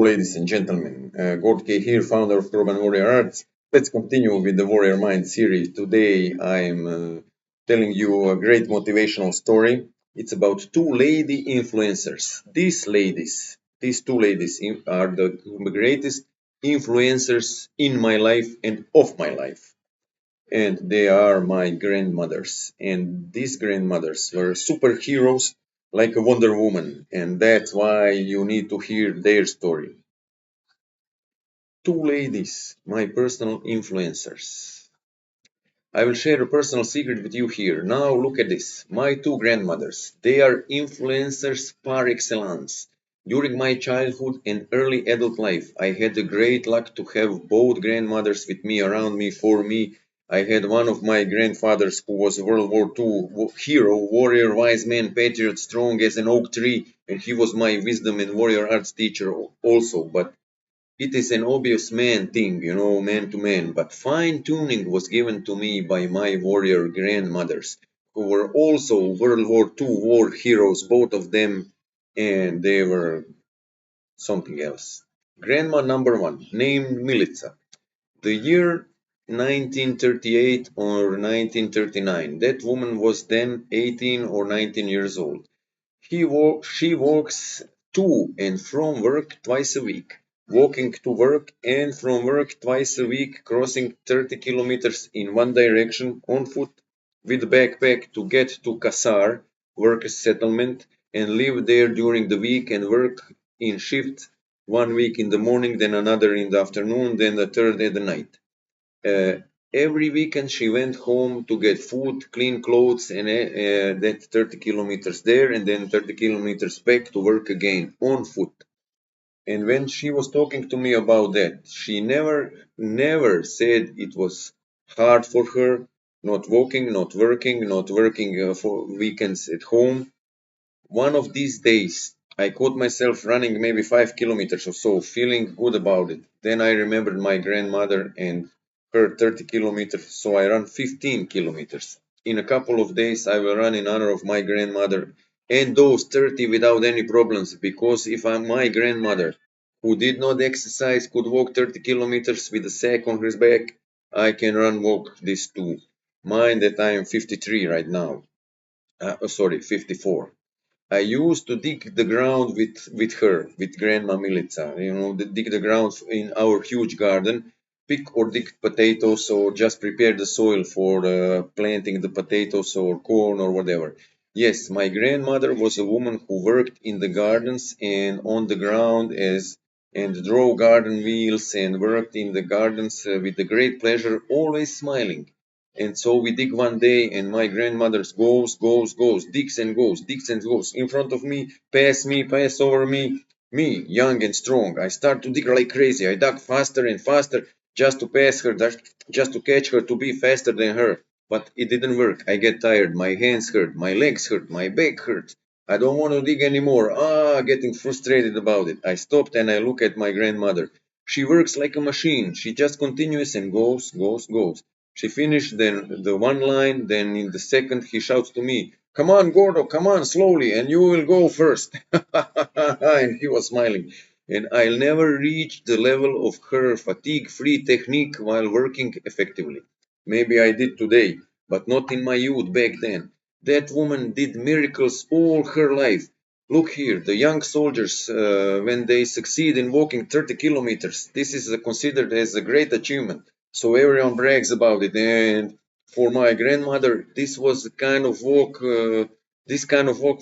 ladies and gentlemen. GordK here, founder of Crobran Warrior Arts. Let's continue with the Warrior Mind series. Today I'm telling you a great motivational story. It's about two lady influencers. These two ladies are the greatest influencers in my life and of my life. And they are my grandmothers. And these grandmothers were superheroes like a Wonder Woman, and that's why you need to hear their story. Two ladies, my personal influencers. I will share a personal secret with you here. Now look at this. My two grandmothers, they are influencers par excellence. During my childhood and early adult life, I had the great luck to have both grandmothers with me, around me, for me. I had one of my grandfathers who was a World War II hero, warrior, wise man, patriot, strong as an oak tree, and he was my wisdom and warrior arts teacher also. But it is an obvious man thing, man to man, but fine tuning was given to me by my warrior grandmothers, who were also World War II war heroes, both of them, and they were something else. Grandma number one, named Milica. The year 1938 or 1939. That woman was then 18 or 19 years old. She walks to and from work twice a week, walking to work and from work twice a week, crossing 30 kilometers in one direction on foot with backpack to get to Kasar, workers' settlement, and live there during the week and work in shifts, one week in the morning, then another in the afternoon, then the third at the night. Uh, every weekend she went home to get food, clean clothes, and that 30 kilometers there and then 30 kilometers back to work again on foot. And when she was talking to me about that, she never said it was hard for her, not walking, not working for weekends at home. One of these days, I caught myself running maybe 5 kilometers or so, feeling good about it. Then I remembered my grandmother and her 30 kilometers, so I ran 15 kilometers. In a couple of days, I will run in honor of my grandmother and those 30 without any problems, because if my grandmother, who did not exercise, could walk 30 kilometers with a sack on her back, I can walk this too. Mind that I am 53 right now. 54. I used to dig the ground with her, with Grandma Milica, dig the ground in our huge garden, pick or dig potatoes or just prepare the soil for planting the potatoes or corn or whatever. Yes, my grandmother was a woman who worked in the gardens and on the ground and drove garden wheels and worked in the gardens with a great pleasure, always smiling. And so we dig one day, and my grandmother goes, digs and goes in front of me, pass over me. Me, young and strong, I start to dig like crazy. I dug faster and faster just to pass her, just to catch her, to be faster than her. But it didn't work. I get tired. My hands hurt, my legs hurt, my back hurt. I don't want to dig anymore. Getting frustrated about it. I stopped and I look at my grandmother. She works like a machine. She just continues and goes. She finished then the one line, then in the second he shouts to me, "Come on, Gordo, come on, slowly, and you will go first." And he was smiling. And I'll never reach the level of her fatigue-free technique while working effectively. Maybe I did today, but not in my youth back then. That woman did miracles all her life. Look here, the young soldiers, when they succeed in walking 30 kilometers, this is considered as a great achievement. So everyone brags about it. And for my grandmother, this kind of walk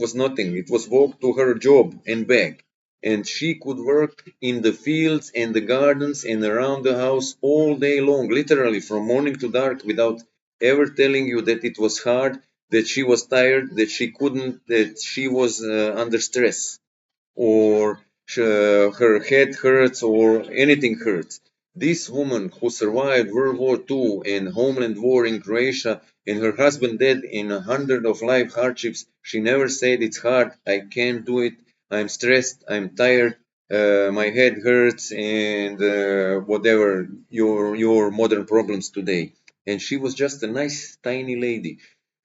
was nothing. It was walk to her job and back. And she could work in the fields and the gardens and around the house all day long, literally from morning to dark, without ever telling you that it was hard, that she was tired, that she couldn't, that she was under stress, or her head hurts, or anything hurts. This woman who survived World War II and Homeland War in Croatia and her husband dead in a hundred of life hardships, she never said it's hard, I can't do it, I'm stressed, I'm tired, my head hurts, and whatever your modern problems today. And she was just a nice tiny lady.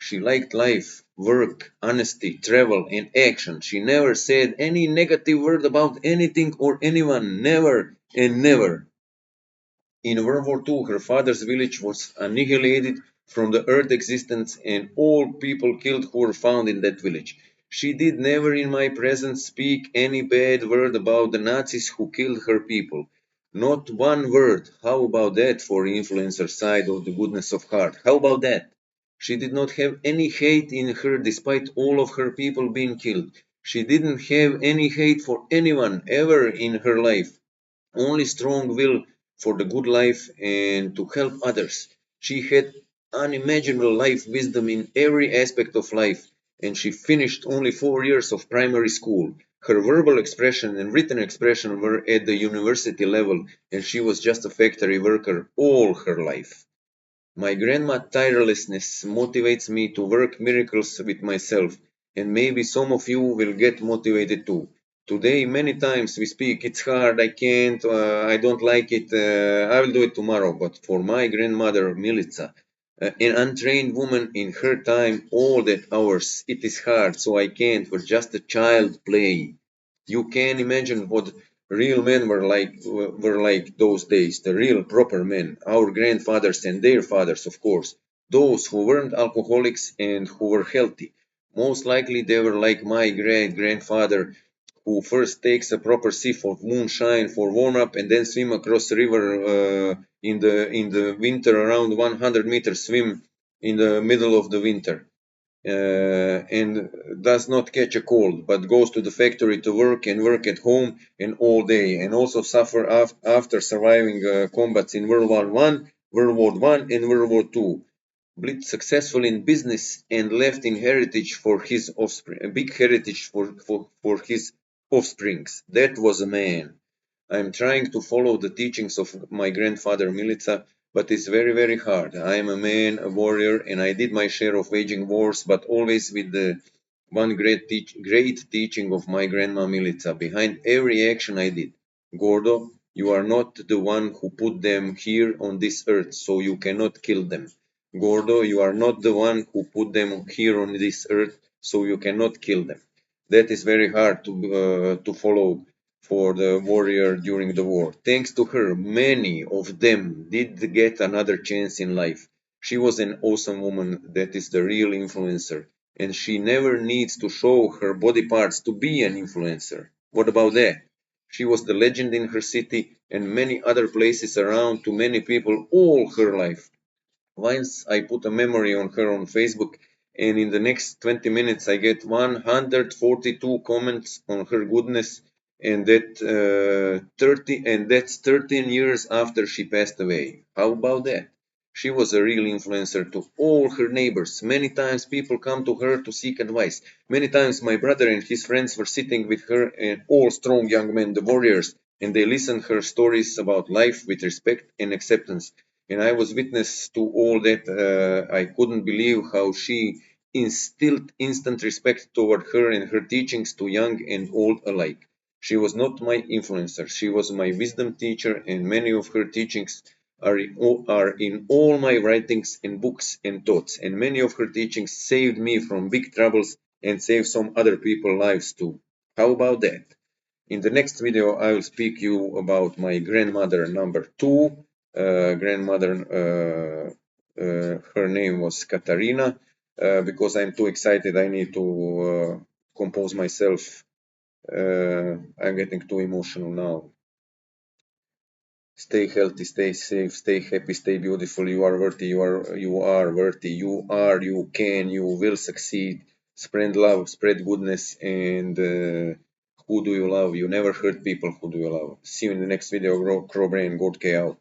She liked life, work, honesty, travel, and action. She never said any negative word about anything or anyone. Never and never. In World War II, her father's village was annihilated from the earth's existence and all people killed who were found in that village. She did never in my presence speak any bad word about the Nazis who killed her people. Not one word. How about that for influencer side of the goodness of heart? How about that? She did not have any hate in her despite all of her people being killed. She didn't have any hate for anyone ever in her life, only strong will for the good life and to help others. She had unimaginable life wisdom in every aspect of life, and she finished only 4 years of primary school. Her verbal expression and written expression were at the university level, and she was just a factory worker all her life. My grandma's tirelessness motivates me to work miracles with myself, and maybe some of you will get motivated too. Today, many times we speak, it's hard, I can't, I don't like it, I will do it tomorrow. But for my grandmother, Milica, an untrained woman in her time, all that hours, it is hard, so I can't, for just a child play. You can imagine what real men were like those days, the real proper men, our grandfathers and their fathers, of course, those who weren't alcoholics and who were healthy. Most likely they were like my great grandfather, who first takes a proper sip of moonshine for warm up and then swim across the river in the winter, around 100 meters swim in the middle of the winter, and does not catch a cold, but goes to the factory to work and work at home and all day, and also suffer after surviving combats in World War I, World War I, and World War II. Blitz successful in business and left in heritage for his offspring, a big heritage for his offsprings. That was a man. I am trying to follow the teachings of my grandfather Milica, but it's very, very hard. I am a man, a warrior, and I did my share of waging wars, but always with the one great teaching of my grandma Milica behind every action I did. Gordo, you are not the one who put them here on this earth, so you cannot kill them. Gordo, you are not the one who put them here on this earth, so you cannot kill them. That is very hard to follow for the warrior during the war. Thanks to her, many of them did get another chance in life. She was an awesome woman that is the real influencer, and she never needs to show her body parts to be an influencer. What about that? She was the legend in her city and many other places around to many people all her life. Once I put a memory on her on Facebook, and in the next 20 minutes I get 142 comments on her goodness, and that's 13 years after she passed away. How about that? She was a real influencer to all her neighbors. Many times people come to her to seek advice. Many times my brother and his friends were sitting with her and all strong young men, the warriors, and they listened her stories about life with respect and acceptance, and I was witness to all that. I couldn't believe how she instilled instant respect toward her and her teachings to young and old alike. She was not my influencer, she was my wisdom teacher, and many of her teachings are in all my writings and books and thoughts, and many of her teachings saved me from big troubles and saved some other people's lives too. How about that? In the next video, I will speak you about my grandmother number two. Grandmother, her name was Katarina. Because I'm too excited, I need to compose myself. I'm getting too emotional now. Stay healthy, stay safe, stay happy, stay beautiful. You are worthy. You are worthy. You can. You will succeed. Spread love, spread goodness, and who do you love? You never hurt people. Who do you love? See you in the next video. Crobran, GordK out.